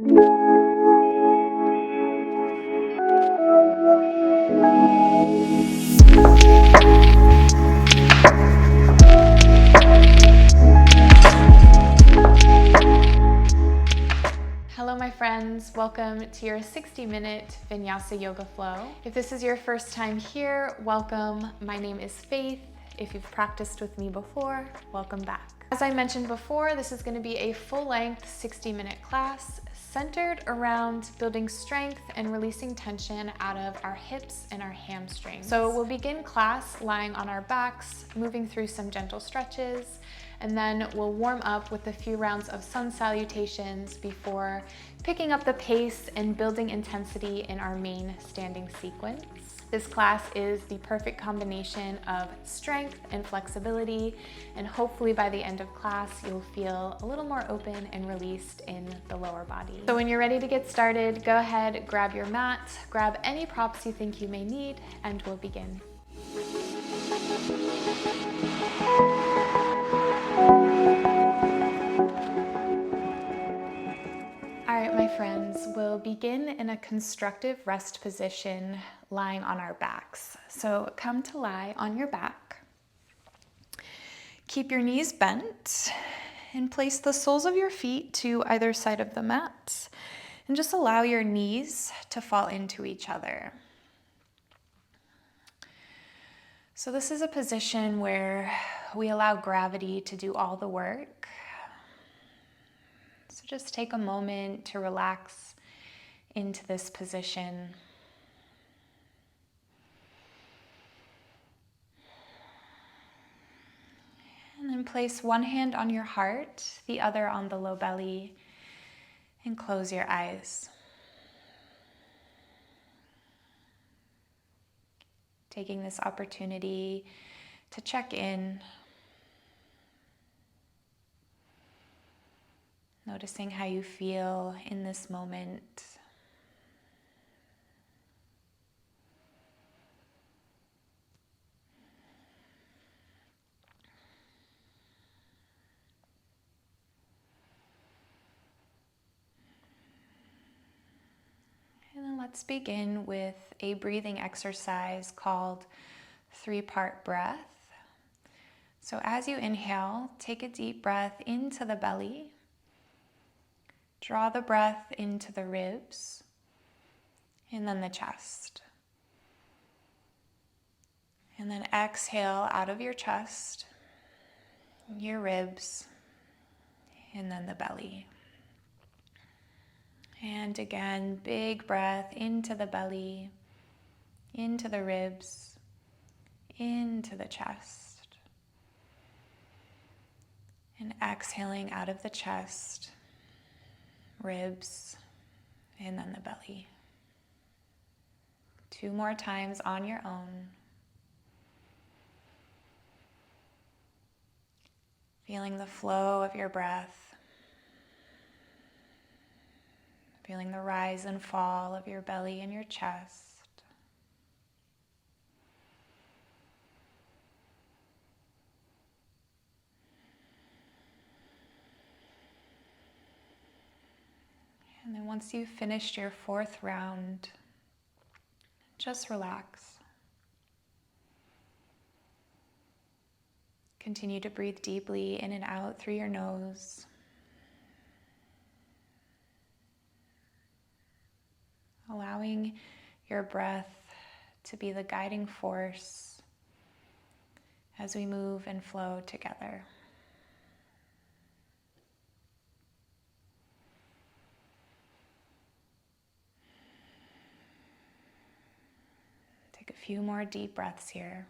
Hello my friends, welcome to your 60-minute Vinyasa yoga flow. If this is your first time here, welcome. My name is Faith. If you've practiced with me before, welcome back. As I mentioned before, this is going to be a full-length 60-minute class centered around building strength and releasing tension out of our hips and our hamstrings. So we'll begin class lying on our backs, moving through some gentle stretches, and then we'll warm up with a few rounds of Sun Salutations before picking up the pace and building intensity in our main standing sequence. This class is the perfect combination of strength and flexibility, and hopefully by the end of class, you'll feel a little more open and released in the lower body. So when you're ready to get started, go ahead, grab your mat, grab any props you think you may need, and we'll begin. All right, my friends, we'll begin in a constructive rest position, lying on our backs. So come to lie on your back. Keep your knees bent and place the soles of your feet to either side of the mat, and just allow your knees to fall into each other. So this is a position where we allow gravity to do all the work. So just take a moment to relax into this position. And then place one hand on your heart, the other on the low belly, and close your eyes. Taking this opportunity to check in, noticing how you feel in this moment. And then let's begin with a breathing exercise called 3-part breath. So as you inhale, take a deep breath into the belly. Draw the breath into the ribs and then the chest. And then exhale out of your chest, your ribs, and then the belly. And again, big breath into the belly, into the ribs, into the chest. And exhaling out of the chest, ribs, and then the belly. 2 more times on your own. Feeling the flow of your breath. Feeling the rise and fall of your belly and your chest. And then once you've finished your 4th round, just relax. Continue to breathe deeply in and out through your nose. Allowing your breath to be the guiding force as we move and flow together. Take a few more deep breaths here.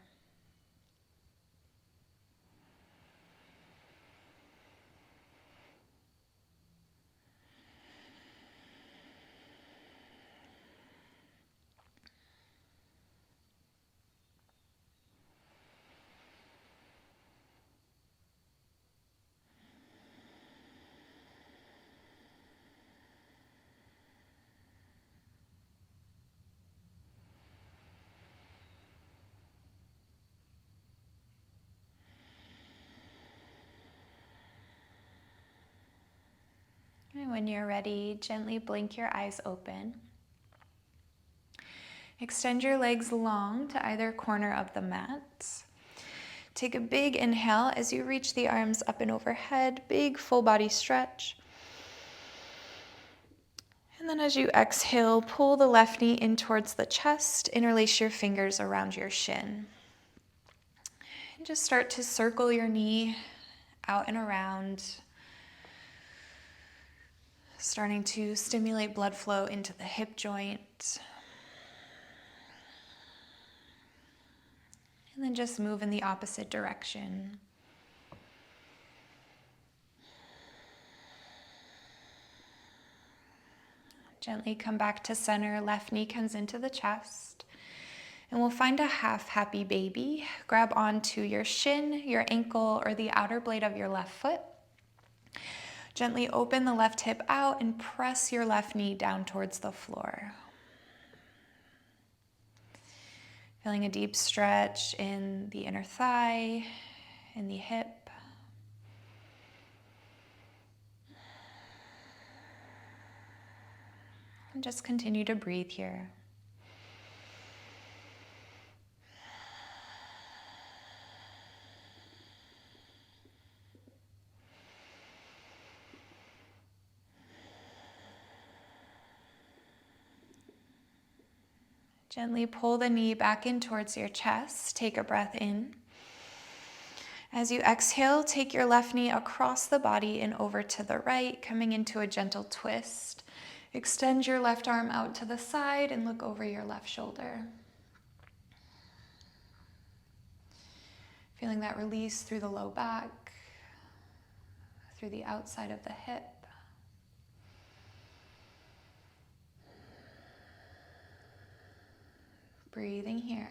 And when you're ready, gently blink your eyes open. Extend your legs long to either corner of the mat. Take a big inhale as you reach the arms up and overhead, big full body stretch. And then as you exhale, pull the left knee in towards the chest, interlace your fingers around your shin. And just start to circle your knee out and around, starting to stimulate blood flow into the hip joint. And then just move in the opposite direction. Gently come back to center, left knee comes into the chest. And we'll find a half happy baby. Grab onto your shin, your ankle, or the outer blade of your left foot. Gently open the left hip out and press your left knee down towards the floor. Feeling a deep stretch in the inner thigh, in the hip. And just continue to breathe here. Gently pull the knee back in towards your chest. Take a breath in. As you exhale, take your left knee across the body and over to the right, coming into a gentle twist. Extend your left arm out to the side and look over your left shoulder. Feeling that release through the low back, through the outside of the hip. Breathing here.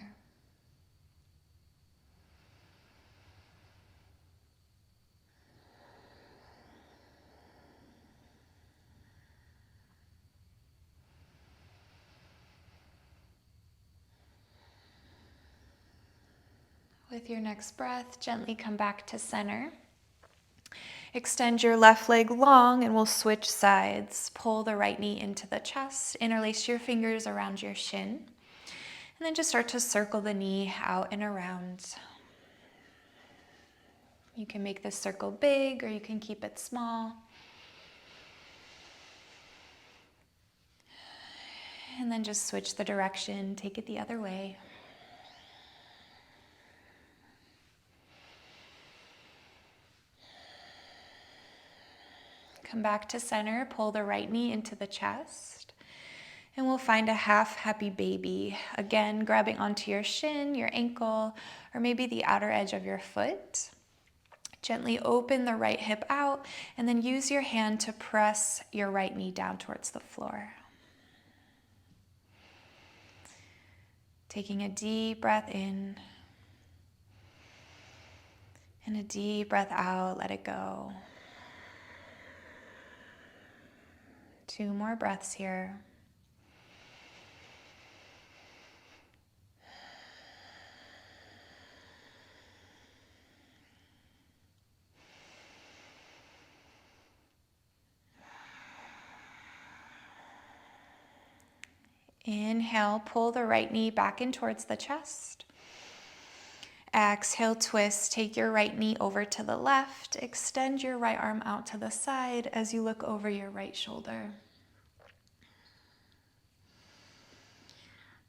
With your next breath, gently come back to center. Extend your left leg long and we'll switch sides. Pull the right knee into the chest, interlace your fingers around your shin. And then just start to circle the knee out and around. You can make this circle big or you can keep it small. And then just switch the direction, take it the other way. Come back to center, pull the right knee into the chest. And we'll find a half happy baby. Again, grabbing onto your shin, your ankle, or maybe the outer edge of your foot. Gently open the right hip out and then use your hand to press your right knee down towards the floor. Taking a deep breath in and a deep breath out, let it go. 2 more breaths here. Inhale, pull the right knee back in towards the chest. Exhale, twist. Take your right knee over to the left. Extend your right arm out to the side as you look over your right shoulder.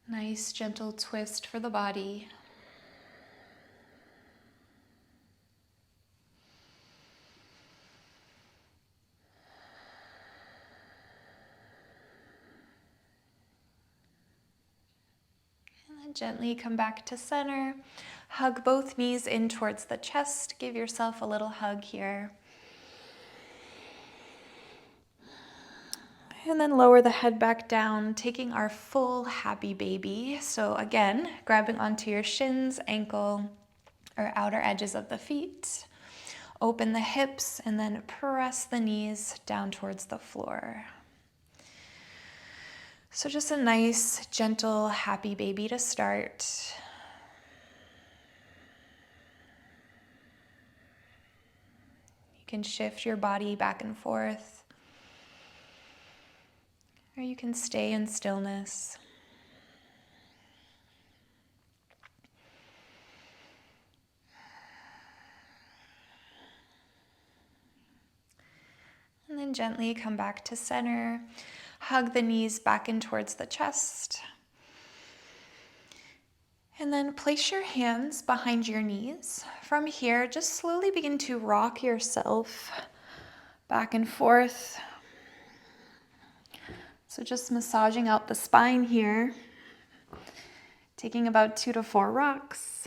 Nice, gentle twist for the body. Gently come back to center. Hug both knees in towards the chest. Give yourself a little hug here. And then lower the head back down, taking our full happy baby. So again, grabbing onto your shins, ankle, or outer edges of the feet. Open the hips and then press the knees down towards the floor. So just a nice, gentle, happy baby to start. You can shift your body back and forth. or you can stay in stillness. And then gently come back to center. Hug the knees back in towards the chest. And then place your hands behind your knees. From here, just slowly begin to rock yourself back and forth. So just massaging out the spine here, taking about 2 to 4 rocks.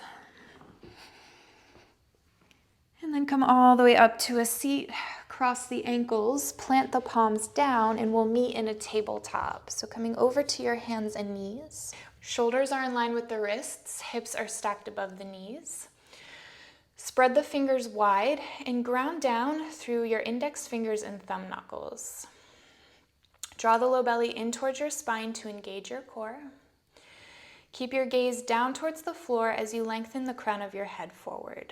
And then come all the way up to a seat, cross the ankles, plant the palms down, and we'll meet in a tabletop. So coming over to your hands and knees. Shoulders are in line with the wrists, hips are stacked above the knees. Spread the fingers wide and ground down through your index fingers and thumb knuckles. Draw the low belly in towards your spine to engage your core. Keep your gaze down towards the floor as you lengthen the crown of your head forward.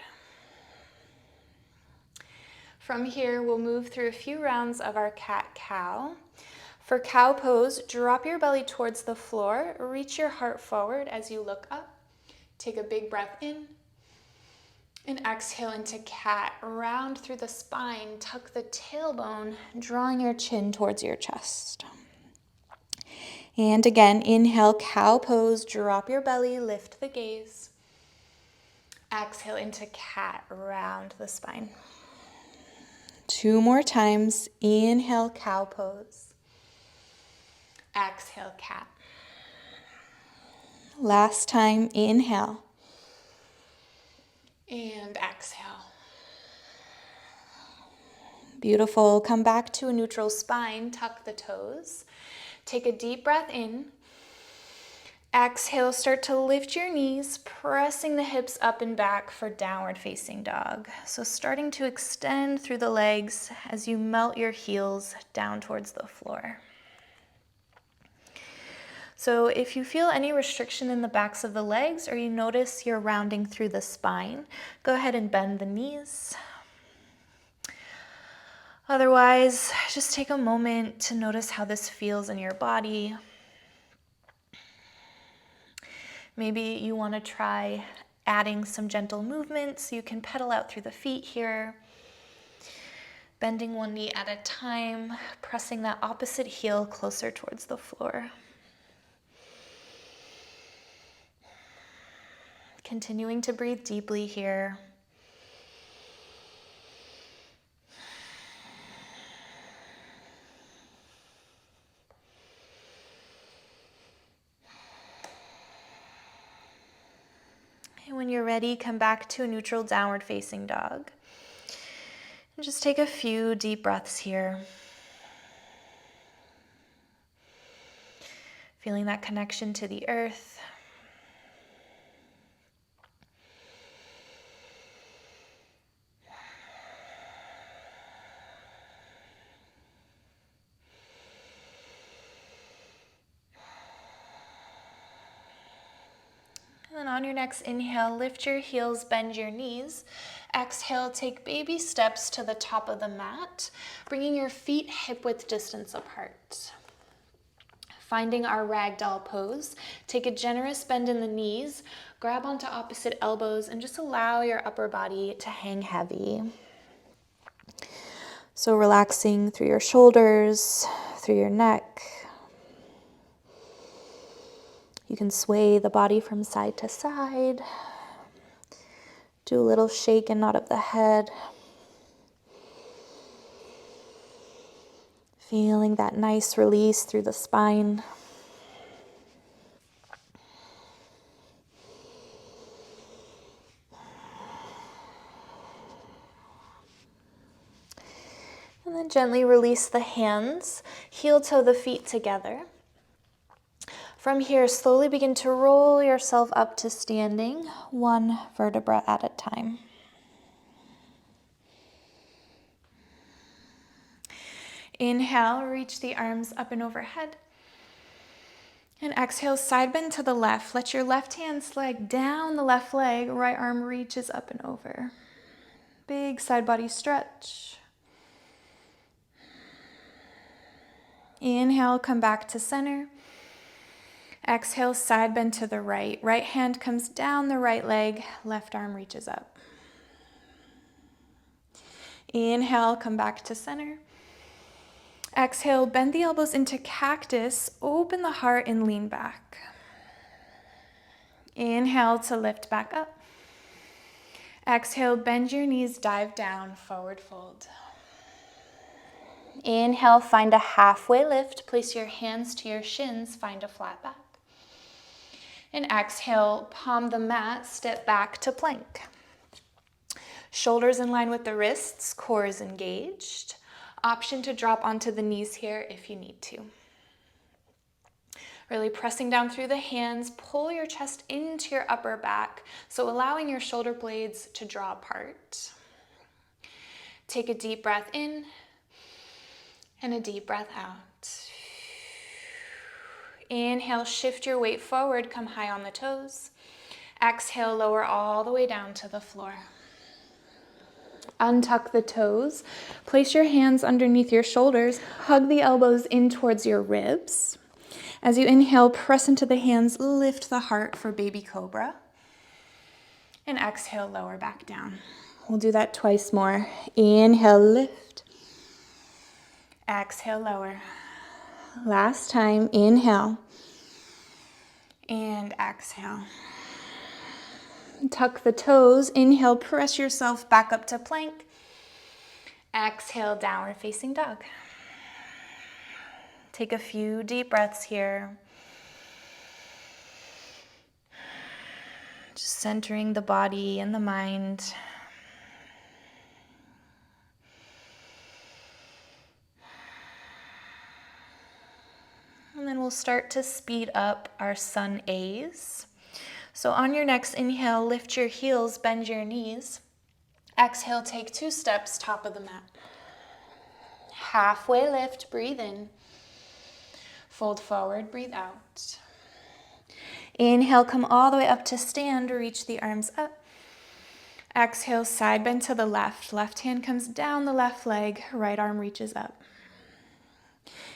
From here, we'll move through a few rounds of our cat-cow. For cow pose, drop your belly towards the floor, reach your heart forward as you look up. Take a big breath in, and exhale into cat. Round through the spine, tuck the tailbone, drawing your chin towards your chest. And again, inhale, cow pose, drop your belly, lift the gaze. Exhale into cat, round the spine. 2 more times. Inhale, cow pose. Exhale, cat. Last time, inhale. And exhale. Beautiful. Come back to a neutral spine. Tuck the toes. Take a deep breath in. Exhale, start to lift your knees, pressing the hips up and back for downward facing dog. So starting to extend through the legs as you melt your heels down towards the floor. So if you feel any restriction in the backs of the legs or you notice you're rounding through the spine, go ahead and bend the knees. Otherwise, just take a moment to notice how this feels in your body. Maybe you want to try adding some gentle movements. You can pedal out through the feet here, bending one knee at a time, pressing that opposite heel closer towards the floor. Continuing to breathe deeply here. And when you're ready, come back to a neutral downward facing dog. And just take a few deep breaths here. Feeling that connection to the earth. And then on your next inhale, lift your heels, bend your knees. Exhale, take baby steps to the top of the mat, bringing your feet hip-width distance apart. Finding our ragdoll pose, take a generous bend in the knees, grab onto opposite elbows, and just allow your upper body to hang heavy. So relaxing through your shoulders, through your neck. You can sway the body from side to side. Do a little shake and nod of the head. Feeling that nice release through the spine. And then gently release the hands, heel toe the feet together. From here, slowly begin to roll yourself up to standing, 1 vertebra at a time. Inhale, reach the arms up and overhead. And exhale, side bend to the left. Let your left hand slide down the left leg, right arm reaches up and over. Big side body stretch. Inhale, come back to center. Exhale, side bend to the right. Right hand comes down the right leg, left arm reaches up. Inhale, come back to center. Exhale, bend the elbows into cactus, open the heart and lean back. Inhale to lift back up. Exhale, bend your knees, dive down, forward fold. Inhale, find a halfway lift. Place your hands to your shins, find a flat back. And exhale, palm the mat, step back to plank. Shoulders in line with the wrists, core is engaged. Option to drop onto the knees here if you need to. Really pressing down through the hands, pull your chest into your upper back, so allowing your shoulder blades to draw apart. Take a deep breath in and a deep breath out. Inhale, shift your weight forward, come high on the toes. Exhale, lower all the way down to the floor. Untuck the toes, place your hands underneath your shoulders, hug the elbows in towards your ribs. As you inhale, press into the hands, lift the heart for baby cobra. And exhale, lower back down. We'll do that twice more. Inhale, lift. Exhale, lower. Last time, inhale. And exhale. Tuck the toes. Inhale, press yourself back up to plank. Exhale, downward facing dog. Take a few deep breaths here. Just centering the body and the mind. And then we'll start to speed up our sun A's. So on your next inhale, lift your heels, bend your knees. Exhale, take 2 steps, top of the mat. Halfway lift, breathe in. Fold forward, breathe out. Inhale, come all the way up to stand, reach the arms up. Exhale, side bend to the left. Left hand comes down the left leg, right arm reaches up.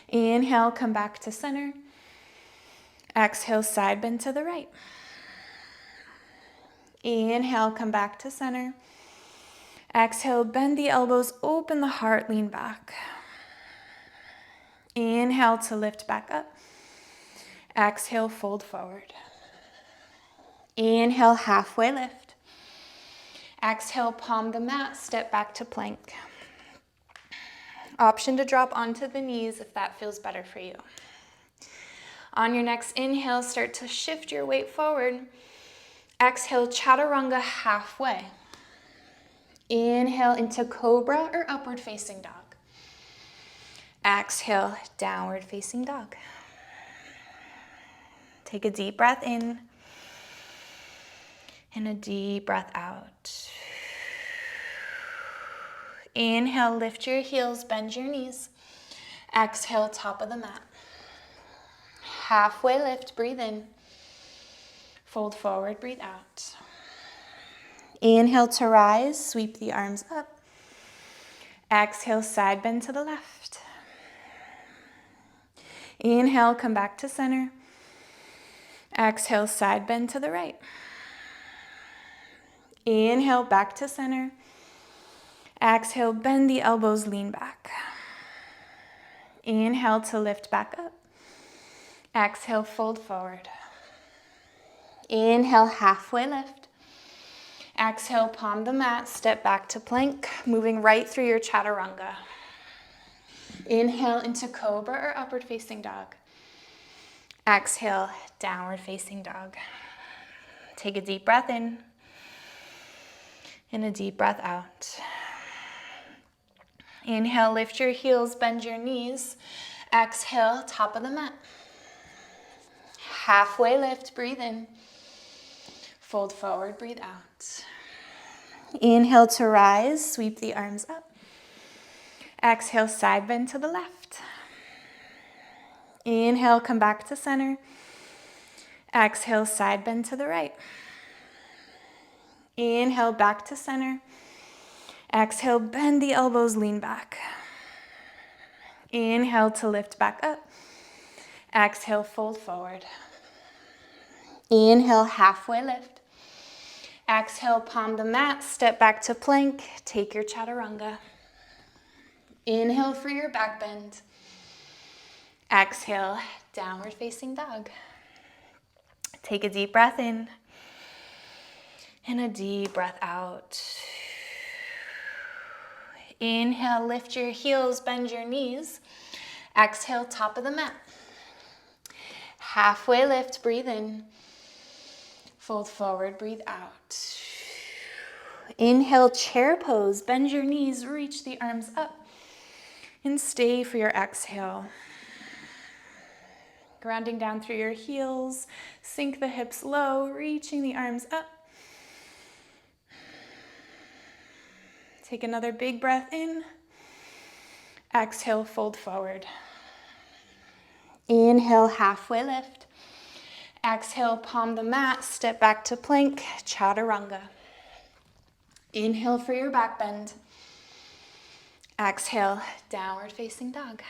Inhale, come back to center. Exhale, side bend to the right. Inhale, come back to center. Exhale, bend the elbows, open the heart, lean back. Inhale to lift back up. Exhale, fold forward. Inhale, halfway lift. Exhale, palm the mat, step back to plank. Option to drop onto the knees if that feels better for you. On your next inhale, start to shift your weight forward. Exhale, chaturanga halfway. Inhale into cobra or upward facing dog. Exhale, downward facing dog. Take a deep breath in and a deep breath out. Inhale, lift your heels, bend your knees. Exhale, top of the mat. Halfway lift, breathe in. Fold forward, breathe out. Inhale to rise, sweep the arms up. Exhale, side bend to the left. Inhale, come back to center. Exhale, side bend to the right. Inhale, back to center. Exhale, bend the elbows, lean back. Inhale to lift back up. Exhale, fold forward. Inhale, halfway lift. Exhale, palm the mat, step back to plank, moving right through your chaturanga. Inhale into cobra or upward facing dog. Exhale, downward facing dog. Take a deep breath in and a deep breath out. Inhale, lift your heels, bend your knees. Exhale, top of the mat. Halfway lift, breathe in. Fold forward, breathe out. Inhale to rise, sweep the arms up. Exhale, side bend to the left. Inhale, come back to center. Exhale, side bend to the right. Inhale, back to center. Exhale, bend the elbows, lean back. Inhale to lift back up. Exhale, fold forward. Inhale, halfway lift. Exhale, palm the mat, step back to plank, take your chaturanga. Inhale for your back bend. Exhale, downward facing dog. Take a deep breath in and a deep breath out. Inhale, lift your heels, bend your knees. Exhale, top of the mat. Halfway lift, breathe in. Fold forward, breathe out. Inhale, chair pose, bend your knees, reach the arms up. And stay for your exhale. Grounding down through your heels, sink the hips low, reaching the arms up. Take another big breath in. Exhale, fold forward. Inhale, halfway lift. Exhale, palm the mat, step back to plank, chaturanga. Inhale for your back bend. Exhale, downward facing dog.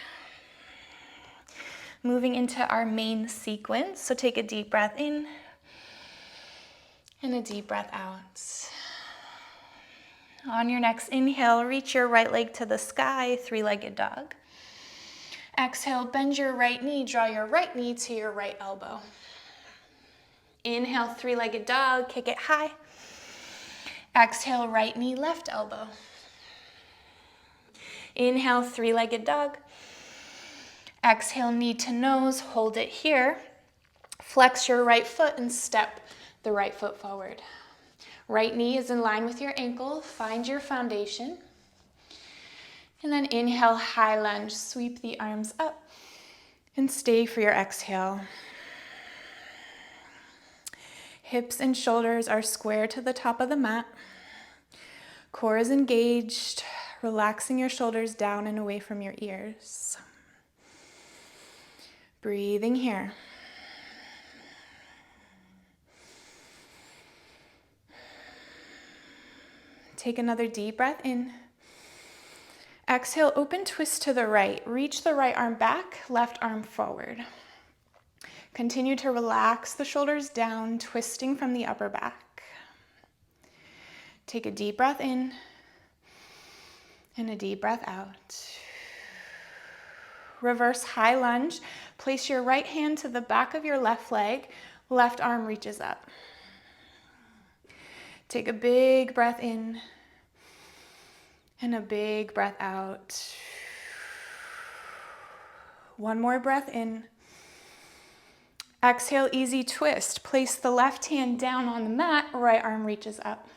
Moving into our main sequence, so take a deep breath in and a deep breath out. On your next inhale, reach your right leg to the sky, three-legged dog. Exhale, bend your right knee, draw your right knee to your right elbow. Inhale, three-legged dog, kick it high. Exhale, right knee, left elbow. Inhale, three-legged dog. Exhale, knee to nose, hold it here. Flex your right foot and step the right foot forward. Right knee is in line with your ankle, find your foundation. And then inhale, high lunge, sweep the arms up and stay for your exhale. Hips and shoulders are square to the top of the mat. Core is engaged, relaxing your shoulders down and away from your ears. Breathing here. Take another deep breath in. Exhale, open twist to the right. Reach the right arm back, left arm forward. Continue to relax the shoulders down, twisting from the upper back. Take a deep breath in and a deep breath out. Reverse high lunge. Place your right hand to the back of your left leg. Left arm reaches up. Take a big breath in and a big breath out. One more breath in. Exhale, easy twist. Place the left hand down on the mat, right arm reaches up.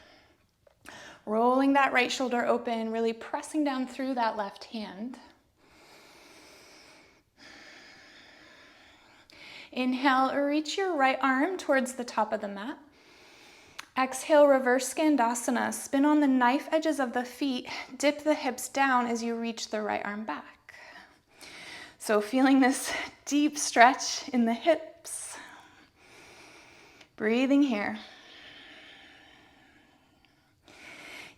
Rolling that right shoulder open, really pressing down through that left hand. Inhale, reach your right arm towards the top of the mat. Exhale, reverse Skandasana. Spin on the knife edges of the feet. Dip the hips down as you reach the right arm back. So feeling this deep stretch in the hips. Breathing here.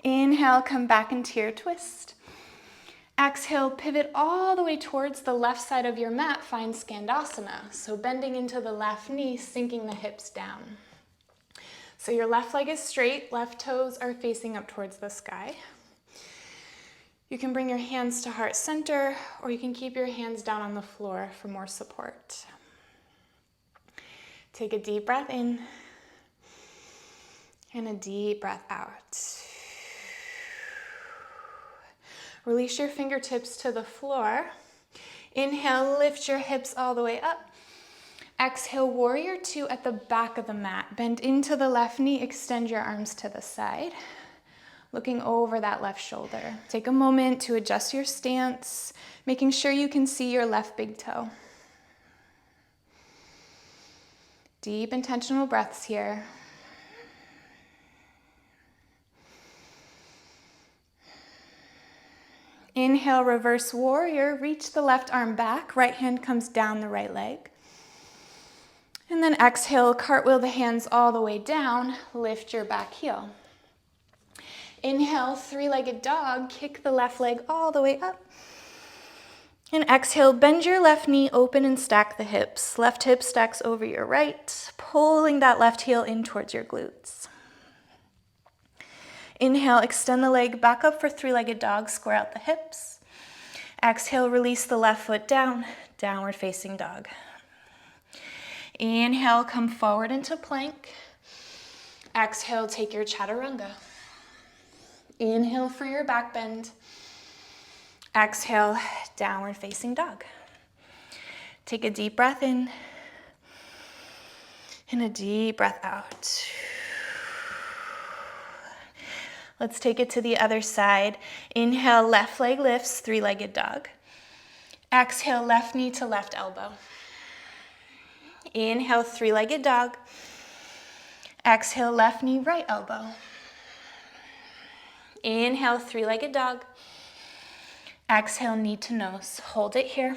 Inhale, come back into your twist. Exhale, pivot all the way towards the left side of your mat. Find Skandasana. So bending into the left knee, sinking the hips down. So your left leg is straight, left toes are facing up towards the sky. You can bring your hands to heart center, or you can keep your hands down on the floor for more support. Take a deep breath in and a deep breath out. Release your fingertips to the floor. Inhale, lift your hips all the way up. Exhale, warrior two at the back of the mat. Bend into the left knee, extend your arms to the side, looking over that left shoulder. Take a moment to adjust your stance, making sure you can see your left big toe. Deep intentional breaths here. Inhale, reverse warrior. Reach the left arm back. Right hand comes down the right leg. And then exhale, cartwheel the hands all the way down. Lift your back heel. Inhale, three-legged dog. Kick the left leg all the way up. And exhale, bend your left knee, open and stack the hips. Left hip stacks over your right, pulling that left heel in towards your glutes. Inhale, extend the leg back up for three-legged dog, square out the hips. Exhale, release the left foot down, downward facing dog. Inhale, come forward into plank. Exhale, take your chaturanga. Inhale for your back bend. Exhale, downward facing dog. Take a deep breath in and a deep breath out. Let's take it to the other side. Inhale, left leg lifts, three-legged dog. Exhale, left knee to left elbow. Inhale, three-legged dog. Exhale, left knee, right elbow. Inhale, three-legged dog. Exhale, knee to nose. Hold it here.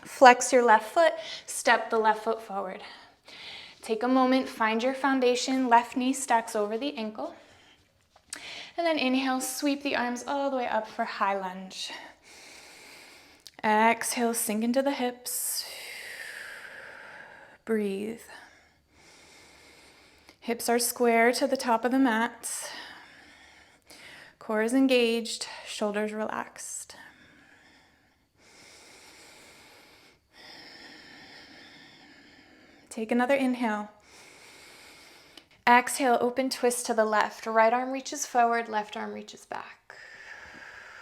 Flex your left foot, step the left foot forward. Take a moment, find your foundation. Left knee stacks over the ankle. And then inhale, sweep the arms all the way up for high lunge. Exhale, sink into the hips. Breathe. Hips are square to the top of the mat. Core is engaged, shoulders relaxed. Take another inhale. Exhale, open twist to the left. Right arm reaches forward, left arm reaches back.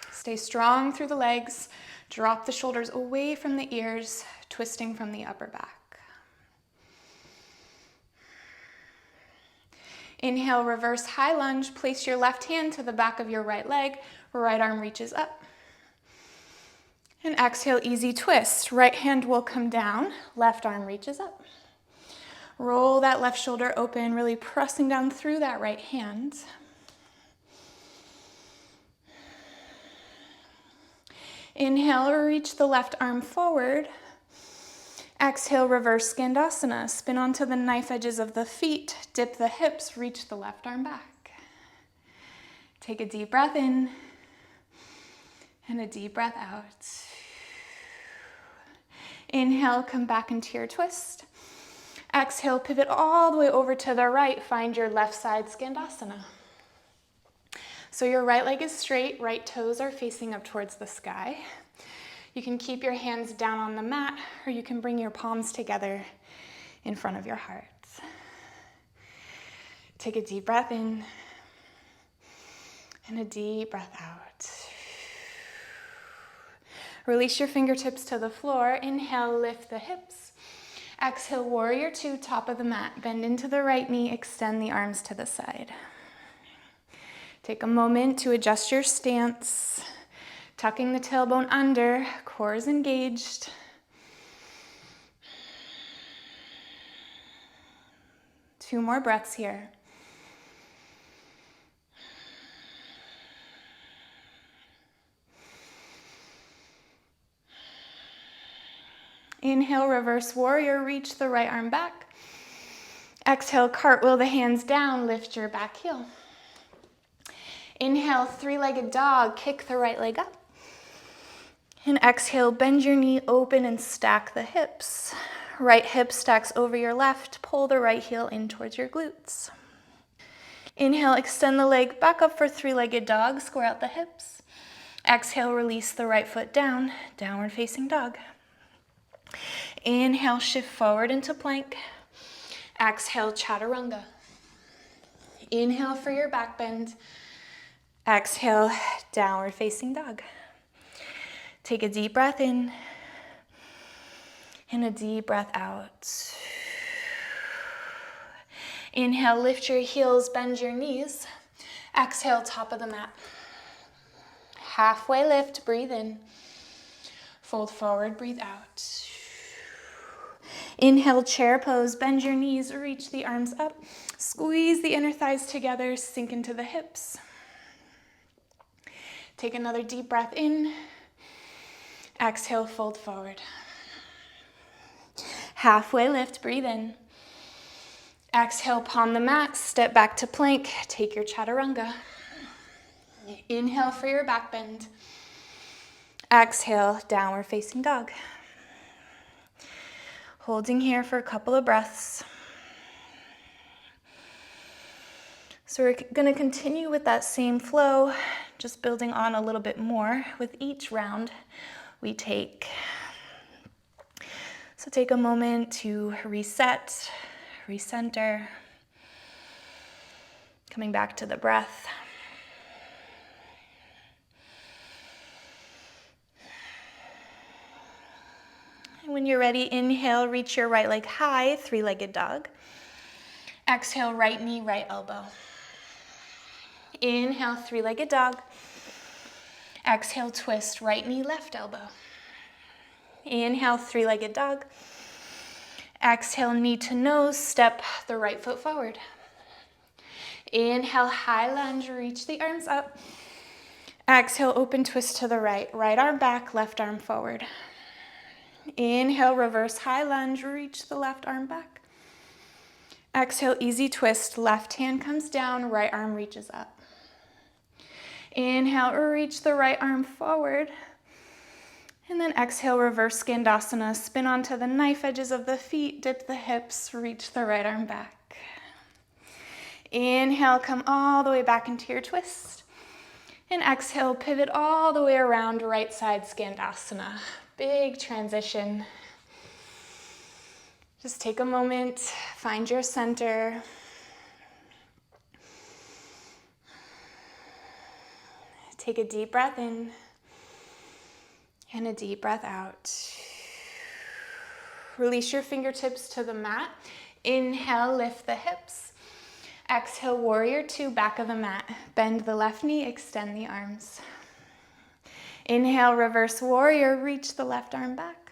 Stay strong through the legs. Drop the shoulders away from the ears, twisting from the upper back. Inhale, reverse high lunge. Place your left hand to the back of your right leg. Right arm reaches up. And exhale, easy twist. Right hand will come down. Left arm reaches up. Roll that left shoulder open, really pressing down through that right hand. Inhale, reach the left arm forward. Exhale, reverse Skandasana. Spin onto the knife edges of the feet. Dip the hips, reach the left arm back. Take a deep breath in and a deep breath out. Inhale, come back into your twist. Exhale, pivot all the way over to the right. Find your left side Skandasana. So your right leg is straight, right toes are facing up towards the sky. You can keep your hands down on the mat, or you can bring your palms together in front of your heart. Take a deep breath in and a deep breath out. Release your fingertips to the floor. Inhale, lift the hips. Exhale, warrior two, top of the mat. Bend into the right knee, extend the arms to the side. Take a moment to adjust your stance. Tucking the tailbone under, core is engaged. Two more breaths here. Inhale, reverse warrior, reach the right arm back. Exhale, cartwheel the hands down, lift your back heel. Inhale, three-legged dog, kick the right leg up. And exhale, bend your knee, open and stack the hips. Right hip stacks over your left, pull the right heel in towards your glutes. Inhale, extend the leg back up for three-legged dog, square out the hips. Exhale, release the right foot down, downward facing dog. Inhale, shift forward into plank. Exhale, chaturanga. Inhale for your back bend. Exhale, downward facing dog. Take a deep breath in and a deep breath out. Inhale, lift your heels, bend your knees. Exhale, top of the mat. Halfway lift, breathe in. Fold forward, breathe out. Inhale, chair pose, bend your knees, reach the arms up. Squeeze the inner thighs together, sink into the hips. Take another deep breath in. Exhale, fold forward. Halfway lift, breathe in. Exhale, palm the mat, step back to plank, take your chaturanga. Inhale for your back bend. Exhale, downward facing dog. Holding here for a couple of breaths. So we're going to continue with that same flow, just building on a little bit more with each round we take. So take a moment to reset, recenter, coming back to the breath. And when you're ready, inhale, reach your right leg high, three-legged dog. Exhale, right knee, right elbow. Inhale, three-legged dog. Exhale, twist, right knee, left elbow. Inhale, three-legged dog. Exhale, knee to nose, step the right foot forward. Inhale, high lunge, reach the arms up. Exhale, open twist to the right. Right arm back, left arm forward. Inhale, reverse high lunge, reach the left arm back. Exhale, easy twist, left hand comes down, right arm reaches up. Inhale, reach the right arm forward. And then exhale, reverse Skandasana, spin onto the knife edges of the feet, dip the hips, reach the right arm back. Inhale, come all the way back into your twist. And exhale, pivot all the way around, right side Skandasana. Big transition. Just take a moment, find your center. Take a deep breath in and a deep breath out. Release your fingertips to the mat. Inhale, lift the hips. Exhale, warrior two, back of the mat. Bend the left knee, extend the arms. Inhale, reverse warrior, reach the left arm back.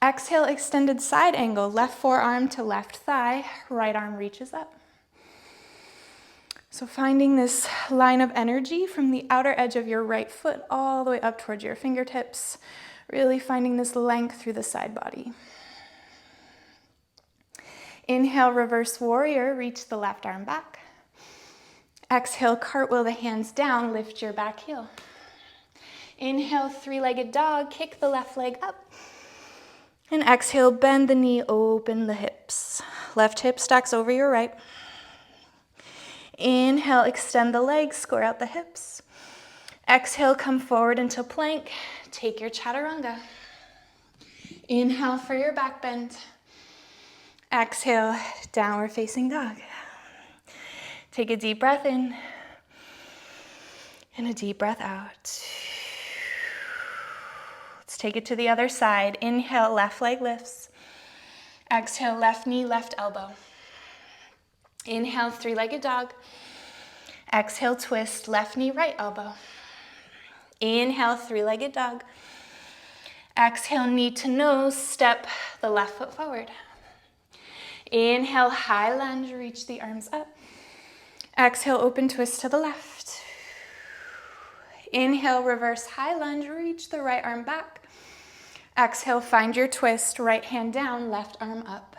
Exhale, extended side angle, left forearm to left thigh, right arm reaches up. So finding this line of energy from the outer edge of your right foot all the way up towards your fingertips, really finding this length through the side body. Inhale, reverse warrior, reach the left arm back. Exhale, cartwheel the hands down, lift your back heel. Inhale, three-legged dog, kick the left leg up. And exhale, bend the knee, open the hips. Left hip stacks over your right. Inhale, extend the legs, square out the hips. Exhale, come forward into plank. Take your chaturanga. Inhale for your back bend. Exhale, downward facing dog. Take a deep breath in and a deep breath out. Let's take it to the other side. Inhale, left leg lifts. Exhale, left knee, left elbow. Inhale, three-legged dog. Exhale, twist, left knee, right elbow. Inhale, three-legged dog. Exhale, knee to nose, step the left foot forward. Inhale, high lunge, reach the arms up. Exhale, open twist to the left. Inhale, reverse high lunge, reach the right arm back. Exhale, find your twist, right hand down, left arm up.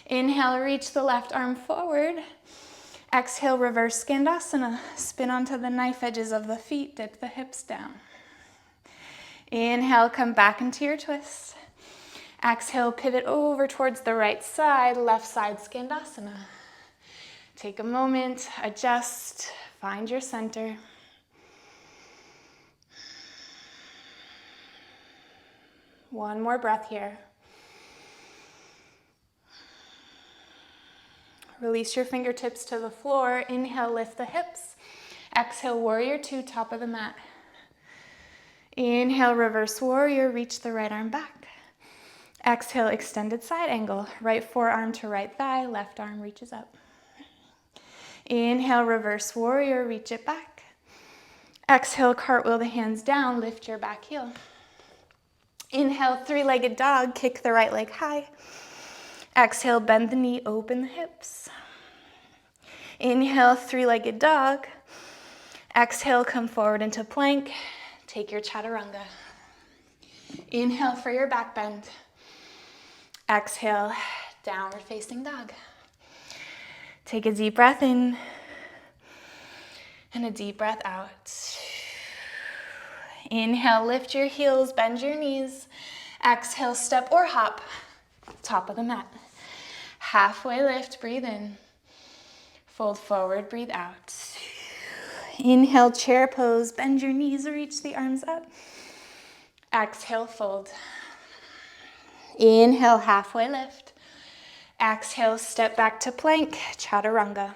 Inhale, reach the left arm forward. Exhale, reverse Skandasana. Spin onto the knife edges of the feet, dip the hips down. Inhale, come back into your twist. Exhale, pivot over towards the right side, left side Skandasana. Take a moment, adjust, find your center. One more breath here. Release your fingertips to the floor. Inhale, lift the hips. Exhale, warrior two, top of the mat. Inhale, reverse warrior, reach the right arm back. Exhale, extended side angle. Right forearm to right thigh, left arm reaches up. Inhale, reverse warrior, reach it back. Exhale, cartwheel the hands down, lift your back heel. Inhale, three-legged dog, kick the right leg high. Exhale, bend the knee, open the hips. Inhale, three-legged dog. Exhale, come forward into plank. Take your chaturanga. Inhale for your back bend. Exhale, downward facing dog. Take a deep breath in and a deep breath out. Inhale, lift your heels, bend your knees. Exhale, step or hop, top of the mat. Halfway lift, breathe in. Fold forward, breathe out. Inhale, chair pose, bend your knees, reach the arms up. Exhale, fold. Inhale, halfway lift. Exhale, step back to plank, chaturanga.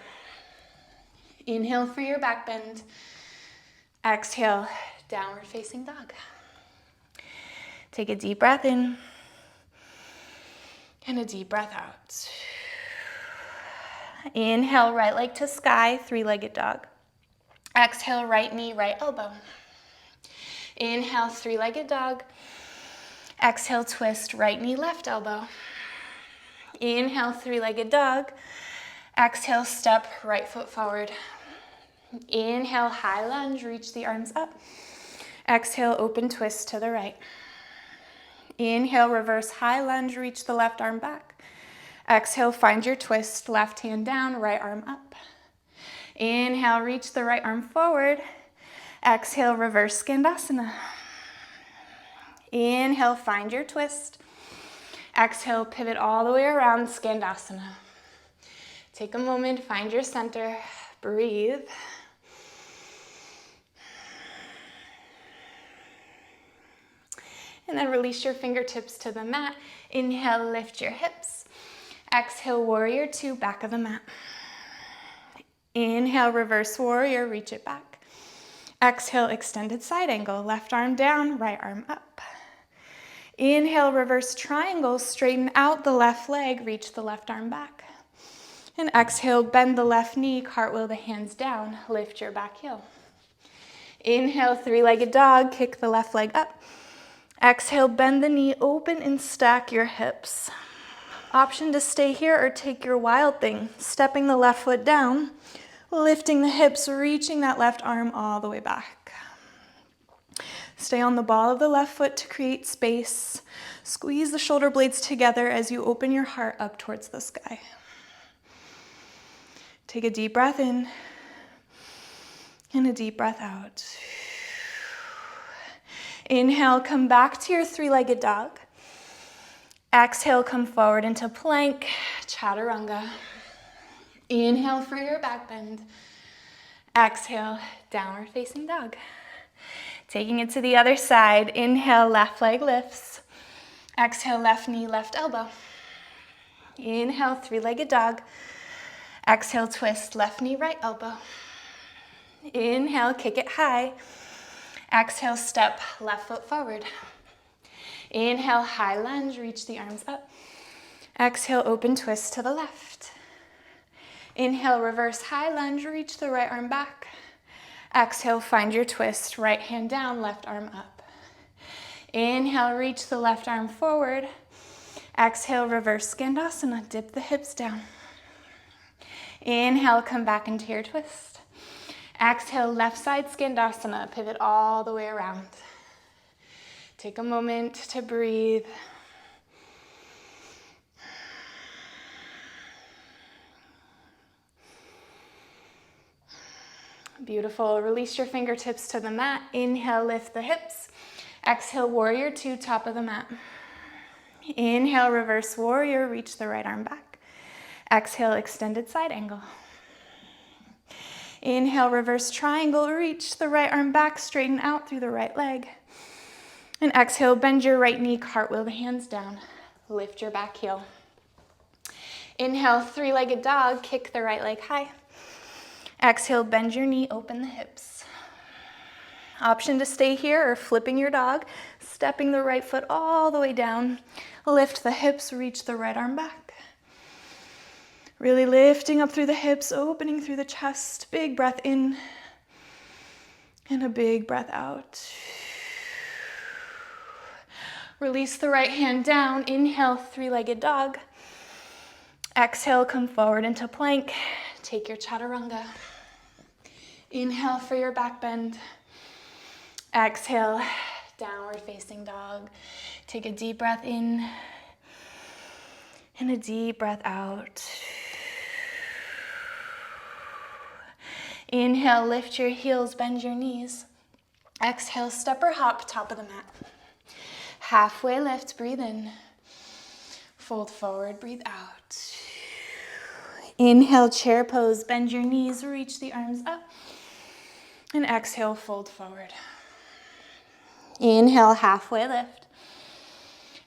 Inhale for your back bend. Exhale, downward facing dog. Take a deep breath in and a deep breath out. Inhale, right leg to sky, three-legged dog. Exhale, right knee, right elbow. Inhale, three-legged dog. Exhale, twist, right knee, left elbow. Inhale, three-legged dog. Exhale, step, right foot forward. Inhale, high lunge, reach the arms up. Exhale, open twist to the right. Inhale, reverse high lunge, reach the left arm back. Exhale, find your twist, left hand down, right arm up. Inhale, reach the right arm forward. Exhale, reverse Skandasana. Inhale, find your twist. Exhale, pivot all the way around, Skandasana. Take a moment, find your center, breathe. And then release your fingertips to the mat. Inhale, lift your hips. Exhale, warrior two, back of the mat. Inhale, reverse warrior, reach it back. Exhale, extended side angle, left arm down, right arm up. Inhale, reverse triangle, straighten out the left leg, reach the left arm back. And exhale, bend the left knee, cartwheel the hands down, lift your back heel. Inhale, three-legged dog, kick the left leg up. Exhale, bend the knee, open and stack your hips. Option to stay here or take your wild thing, stepping the left foot down, lifting the hips, reaching that left arm all the way back. Stay on the ball of the left foot to create space. Squeeze the shoulder blades together as you open your heart up towards the sky. Take a deep breath in and a deep breath out. Inhale, come back to your three-legged dog. Exhale, come forward into plank, chaturanga. Inhale for your back bend. Exhale, downward facing dog. Taking it to the other side, inhale, left leg lifts. Exhale, left knee, left elbow. Inhale, three-legged dog. Exhale, twist, left knee, right elbow. Inhale, kick it high. Exhale, step, left foot forward. Inhale, high lunge, reach the arms up. Exhale, open twist to the left. Inhale, reverse high lunge, reach the right arm back. Exhale, find your twist, right hand down, left arm up. Inhale, reach the left arm forward. Exhale, reverse Skandasana, dip the hips down. Inhale, come back into your twist. Exhale, left side Skandasana, pivot all the way around. Take a moment to breathe. Beautiful. Release your fingertips to the mat. Inhale, lift the hips. Exhale, warrior two, top of the mat. Inhale, reverse warrior, reach the right arm back. Exhale, extended side angle. Inhale, reverse triangle, reach the right arm back, straighten out through the right leg. And exhale, bend your right knee, cartwheel the hands down, lift your back heel. Inhale, three-legged dog, kick the right leg high. Exhale, bend your knee, open the hips. Option to stay here or flipping your dog, stepping the right foot all the way down, lift the hips, reach the right arm back. Really lifting up through the hips, opening through the chest. Big breath in and a big breath out. Release the right hand down. Inhale, three-legged dog. Exhale, come forward into plank. Take your chaturanga. Inhale for your back bend. Exhale, downward facing dog. Take a deep breath in and a deep breath out. Inhale, lift your heels, bend your knees. Exhale, step or hop, top of the mat. Halfway lift, breathe in. Fold forward, breathe out. Inhale, chair pose, bend your knees, reach the arms up. And exhale, fold forward. Inhale, halfway lift.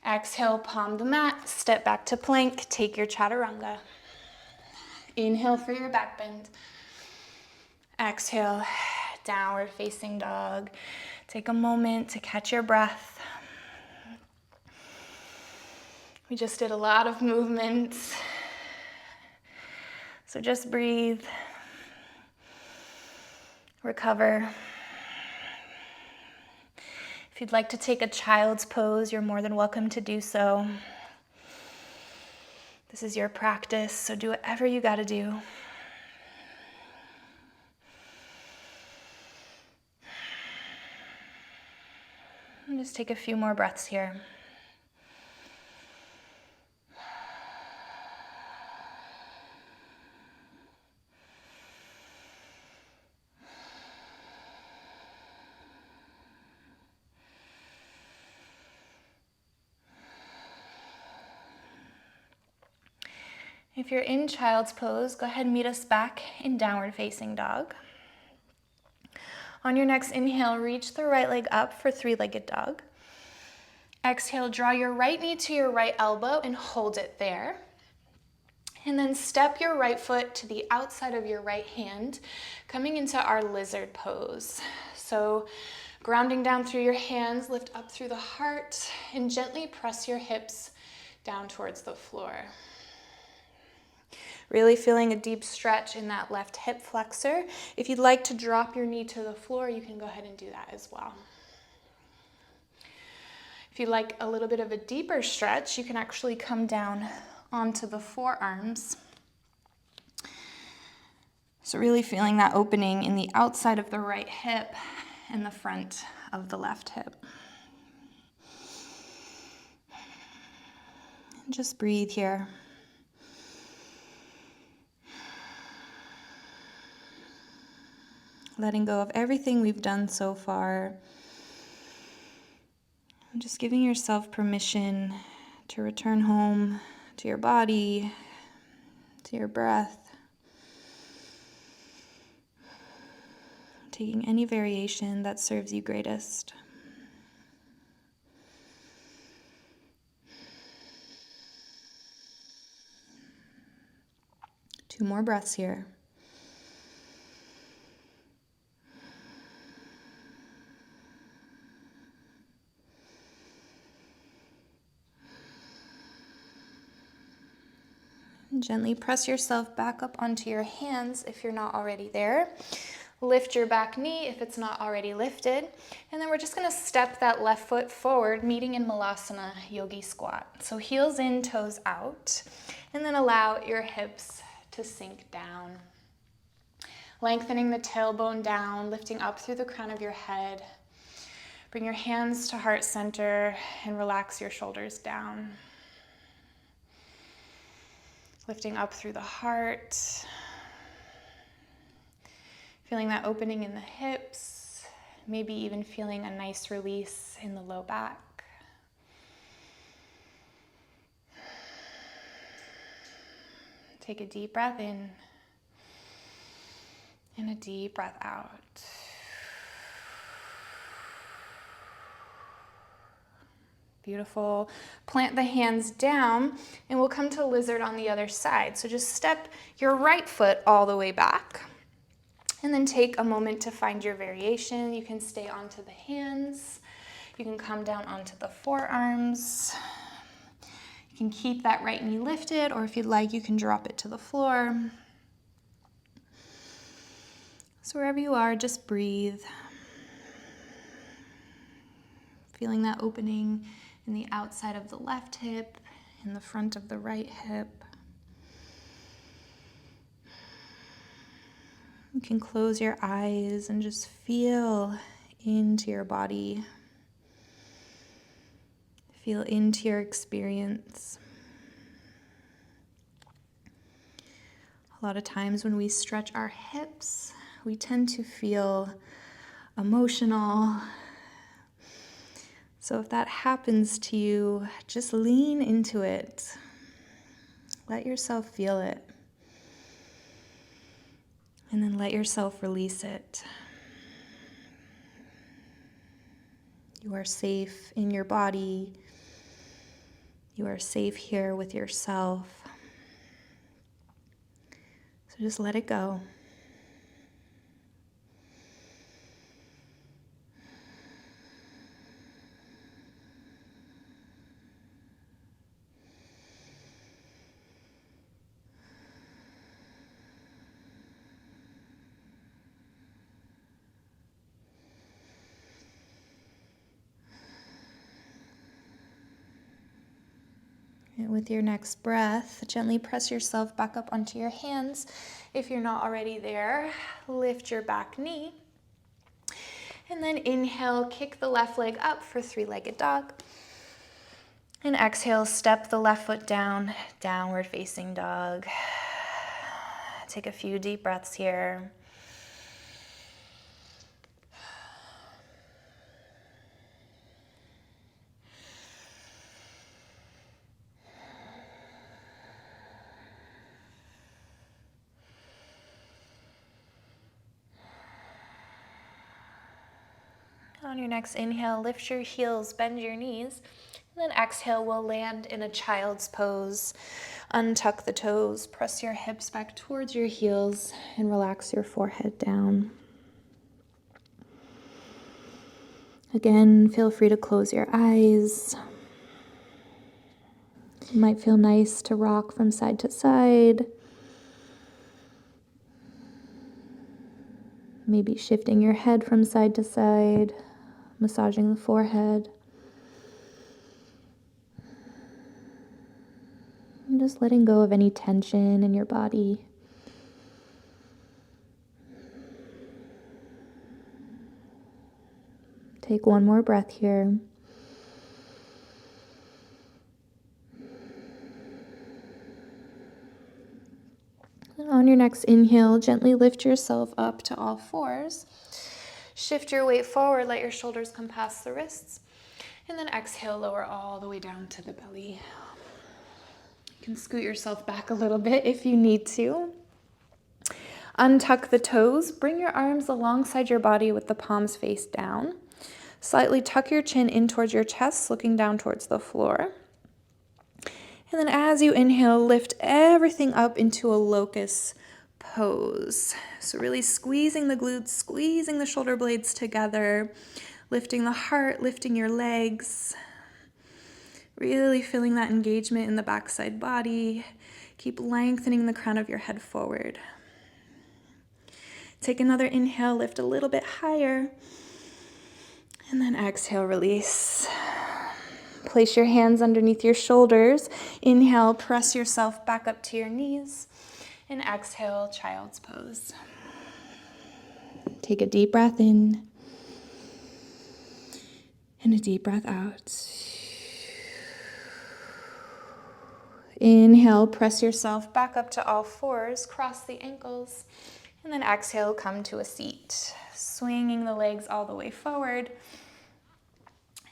Exhale, palm the mat, step back to plank, take your chaturanga. Inhale for your back bend. Exhale, downward facing dog. Take a moment to catch your breath. We just did a lot of movements. So just breathe, recover. If you'd like to take a child's pose, you're more than welcome to do so. This is your practice, so do whatever you gotta do. And just take a few more breaths here. If you're in child's pose, go ahead and meet us back in downward facing dog. On your next inhale, reach the right leg up for three-legged dog. Exhale, draw your right knee to your right elbow and hold it there. And then step your right foot to the outside of your right hand, coming into our lizard pose. So grounding down through your hands, lift up through the heart, and gently press your hips down towards the floor. Really feeling a deep stretch in that left hip flexor. If you'd like to drop your knee to the floor, you can go ahead and do that as well. If you'd like a little bit of a deeper stretch, you can actually come down onto the forearms. So really feeling that opening in the outside of the right hip and the front of the left hip. Just breathe here. Letting go of everything we've done so far. And just giving yourself permission to return home to your body, to your breath. Taking any variation that serves you greatest. Two more breaths here. Gently press yourself back up onto your hands if you're not already there. Lift your back knee if it's not already lifted. And then we're just gonna step that left foot forward, meeting in Malasana, yogi squat. So heels in, toes out. And then allow your hips to sink down. Lengthening the tailbone down, lifting up through the crown of your head. Bring your hands to heart center and relax your shoulders down. Lifting up through the heart. Feeling that opening in the hips. Maybe even feeling a nice release in the low back. Take a deep breath in and a deep breath out. Beautiful. Plant the hands down and we'll come to lizard on the other side. So just step your right foot all the way back and then take a moment to find your variation. You can stay onto the hands. You can come down onto the forearms. You can keep that right knee lifted, or if you'd like, you can drop it to the floor. So wherever you are, just breathe. Feeling that opening in the outside of the left hip, in the front of the right hip. You can close your eyes and just feel into your body. Feel into your experience. A lot of times when we stretch our hips, we tend to feel emotional. So if that happens to you, just lean into it. Let yourself feel it. And then let yourself release it. You are safe in your body. You are safe here with yourself. So just let it go. And with your next breath, gently press yourself back up onto your hands. If you're not already there, lift your back knee. And then inhale, kick the left leg up for three-legged dog. And exhale, step the left foot down, downward facing dog. Take a few deep breaths here. On your next inhale, lift your heels, bend your knees. And then exhale, we'll land in a child's pose. Untuck the toes, press your hips back towards your heels, and relax your forehead down. Again, feel free to close your eyes. It might feel nice to rock from side to side. Maybe shifting your head from side to side, massaging the forehead. And just letting go of any tension in your body. Take one more breath here. And on your next inhale, gently lift yourself up to all fours. Shift your weight forward, let your shoulders come past the wrists. And then exhale, lower all the way down to the belly. You can scoot yourself back a little bit if you need to. Untuck the toes, bring your arms alongside your body with the palms face down. Slightly tuck your chin in towards your chest, looking down towards the floor. And then as you inhale, lift everything up into a locust pose. So really squeezing the glutes, squeezing the shoulder blades together, lifting the heart, lifting your legs. Really feeling that engagement in the backside body. Keep lengthening the crown of your head forward. Take another inhale, lift a little bit higher. And then exhale, release. Place your hands underneath your shoulders. Inhale, press yourself back up to your knees. And exhale, child's pose. Take a deep breath in. And a deep breath out. Inhale, press yourself back up to all fours, cross the ankles, and then exhale, come to a seat. Swinging the legs all the way forward,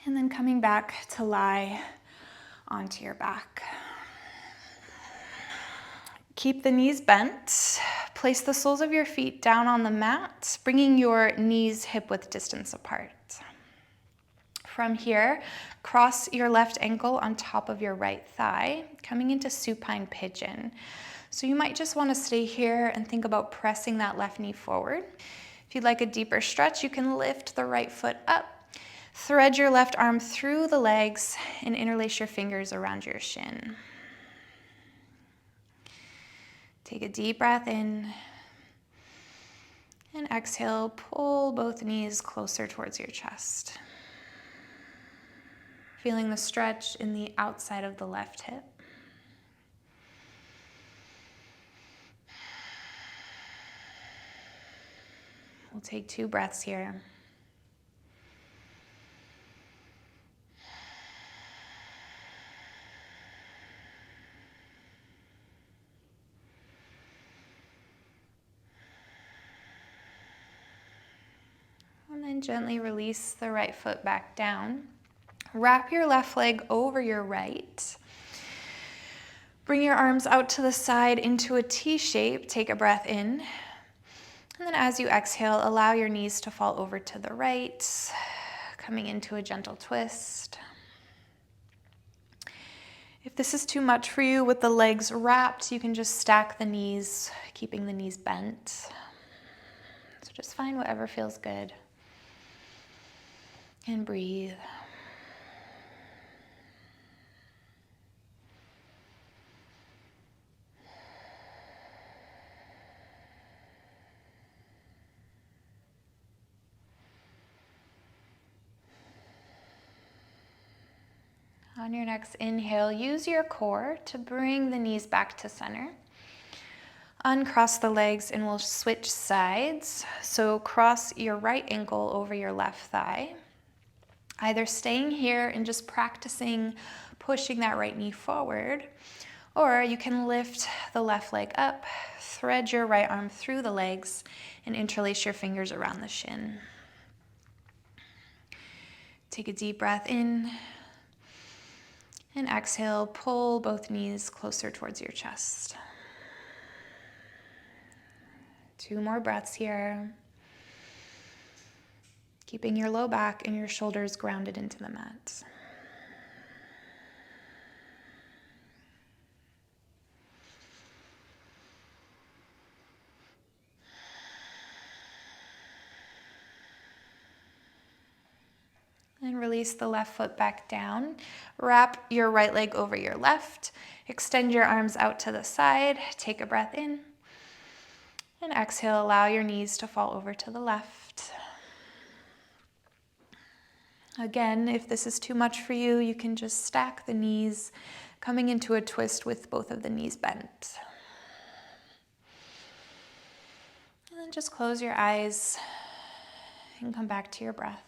and then coming back to lie onto your back. Keep the knees bent. Place the soles of your feet down on the mat, bringing your knees hip-width distance apart. From here, cross your left ankle on top of your right thigh, coming into supine pigeon. So you might just want to stay here and think about pressing that left knee forward. If you'd like a deeper stretch, you can lift the right foot up, thread your left arm through the legs, and interlace your fingers around your shin. Take a deep breath in, and exhale, pull both knees closer towards your chest. Feeling the stretch in the outside of the left hip. We'll take 2 breaths here. And then And gently release the right foot back down. Wrap your left leg over your right. Bring your arms out to the side into a T shape. Take a breath in. And then as you exhale, allow your knees to fall over to the right, coming into a gentle twist. If this is too much for you with the legs wrapped, you can just stack the knees, keeping the knees bent. So just find whatever feels good. And breathe. On your next inhale, use your core to bring the knees back to center. Uncross the legs and we'll switch sides. So cross your right ankle over your left thigh. Either staying here and just practicing pushing that right knee forward, or you can lift the left leg up, thread your right arm through the legs, and interlace your fingers around the shin. Take a deep breath in. And exhale, pull both knees closer towards your chest. 2 more breaths here. Keeping your low back and your shoulders grounded into the mat. And release the left foot back down. Wrap your right leg over your left. Extend your arms out to the side. Take a breath in. And exhale, allow your knees to fall over to the left. Again, if this is too much for you, you can just stack the knees, coming into a twist with both of the knees bent. And then just close your eyes and come back to your breath.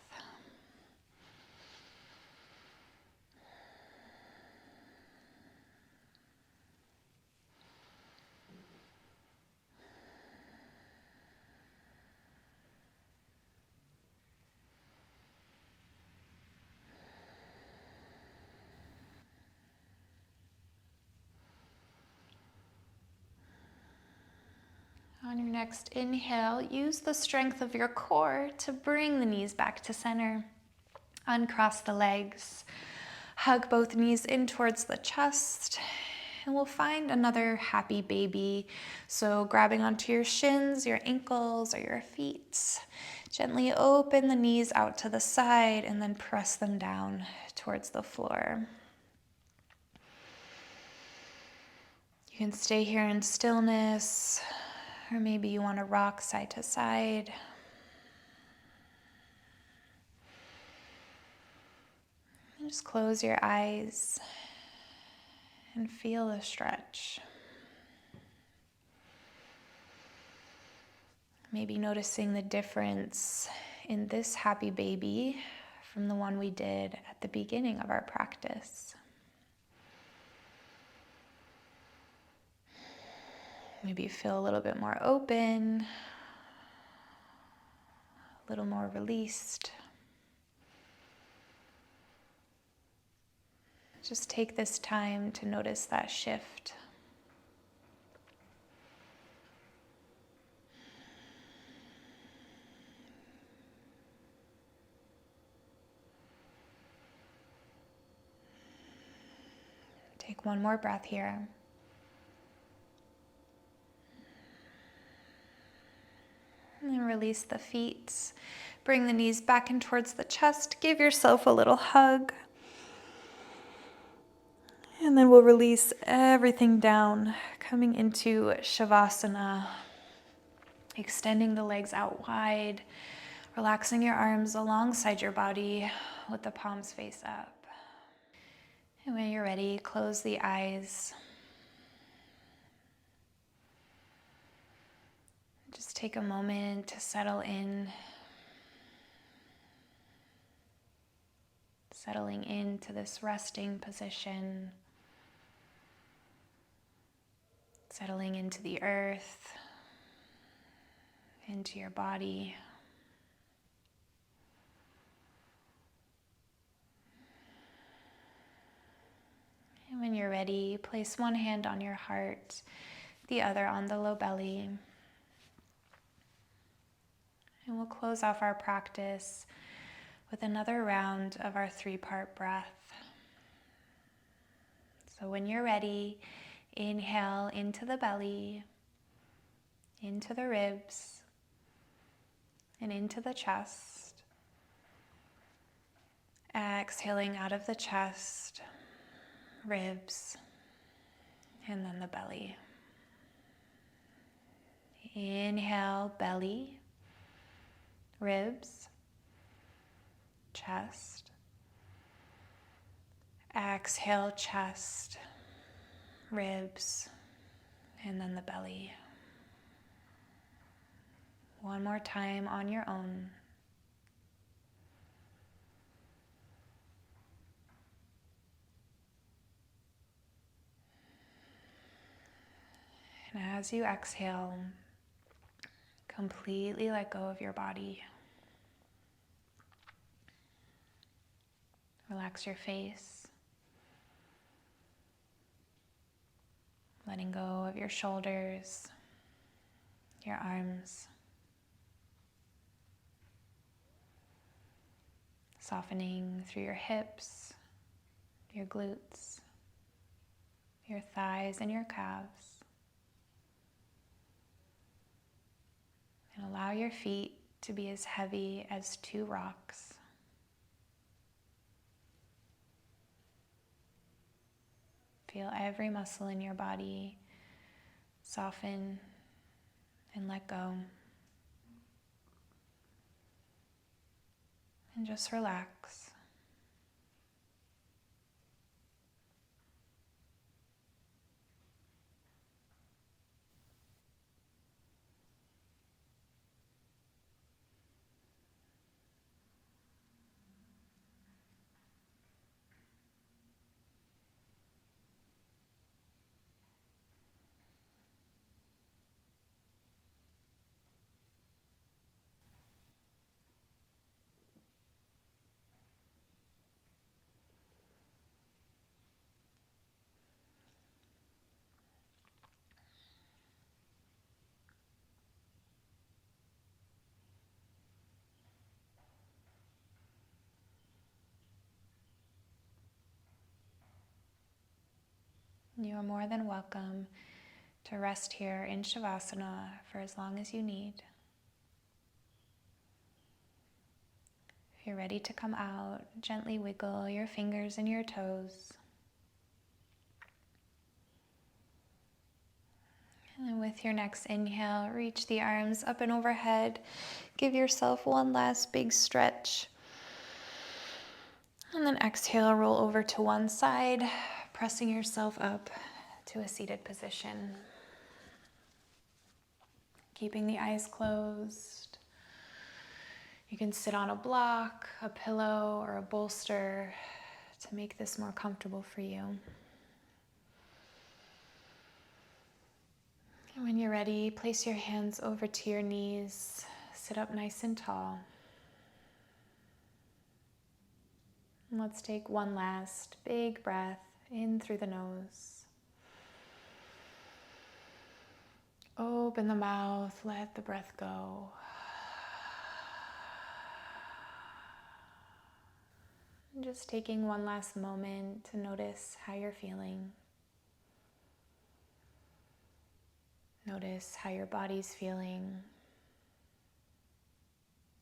On your next inhale, use the strength of your core to bring the knees back to center. Uncross the legs. Hug both knees in towards the chest. And we'll find another happy baby. So grabbing onto your shins, your ankles, or your feet. Gently open the knees out to the side and then press them down towards the floor. You can stay here in stillness. Or maybe you want to rock side to side. And just close your eyes and feel the stretch. Maybe noticing the difference in this happy baby from the one we did at the beginning of our practice. Maybe you feel a little bit more open, a little more released. Just take this time to notice that shift. Take one more breath here. And then release the feet. Bring the knees back in towards the chest. Give yourself a little hug. And then we'll release everything down, coming into Savasana. Extending the legs out wide. Relaxing your arms alongside your body with the palms face up. And when you're ready, close the eyes. Just take a moment to settle in. Settling into this resting position. Settling into the earth, into your body. When you're ready, place one hand on your heart, the other on the low belly. And we'll close off our practice with another round of our 3-part breath. So when you're ready, inhale into the belly, into the ribs, and into the chest. Exhaling out of the chest, ribs, and then the belly. Inhale, belly, ribs, chest. Exhale, chest, ribs, and then the belly. One more time on your own. And as you exhale, completely let go of your body. Relax your face. Letting go of your shoulders, your arms. Softening through your hips, your glutes, your thighs and your calves. And allow your feet to be as heavy as 2 rocks. Feel every muscle in your body soften and let go. And just relax. You are more than welcome to rest here in Savasana for as long as you need. If you're ready to come out, gently wiggle your fingers and your toes. And then with your next inhale, reach the arms up and overhead. Give yourself one last big stretch. And then exhale, roll over to one side, pressing yourself up to a seated position. Keeping the eyes closed. You can sit on a block, a pillow, or a bolster to make this more comfortable for you. And when you're ready, place your hands over to your knees. Sit up nice and tall. And let's take one last big breath in through the nose. Open the mouth, let the breath go. And just taking one last moment to notice how you're feeling. Notice how your body's feeling,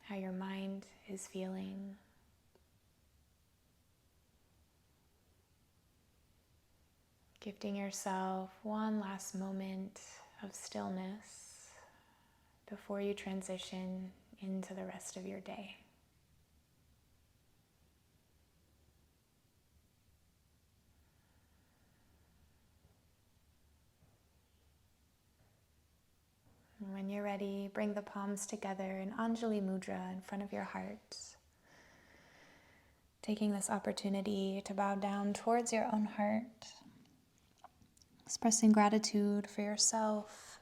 how your mind is feeling. Gifting yourself one last moment of stillness before you transition into the rest of your day. And when you're ready, bring the palms together in Anjali Mudra in front of your heart. Taking this opportunity to bow down towards your own heart. Expressing gratitude for yourself,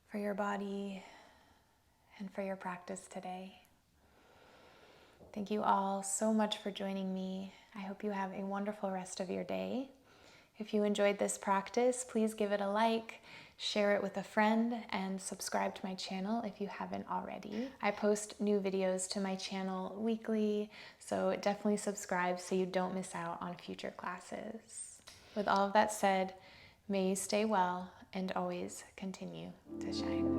for your body, and for your practice today. Thank you all so much for joining me. I hope you have a wonderful rest of your day. If you enjoyed this practice, please give it a like, share it with a friend, and subscribe to my channel if you haven't already. I post new videos to my channel weekly, so definitely subscribe so you don't miss out on future classes. With all of that said, may you stay well and always continue to shine.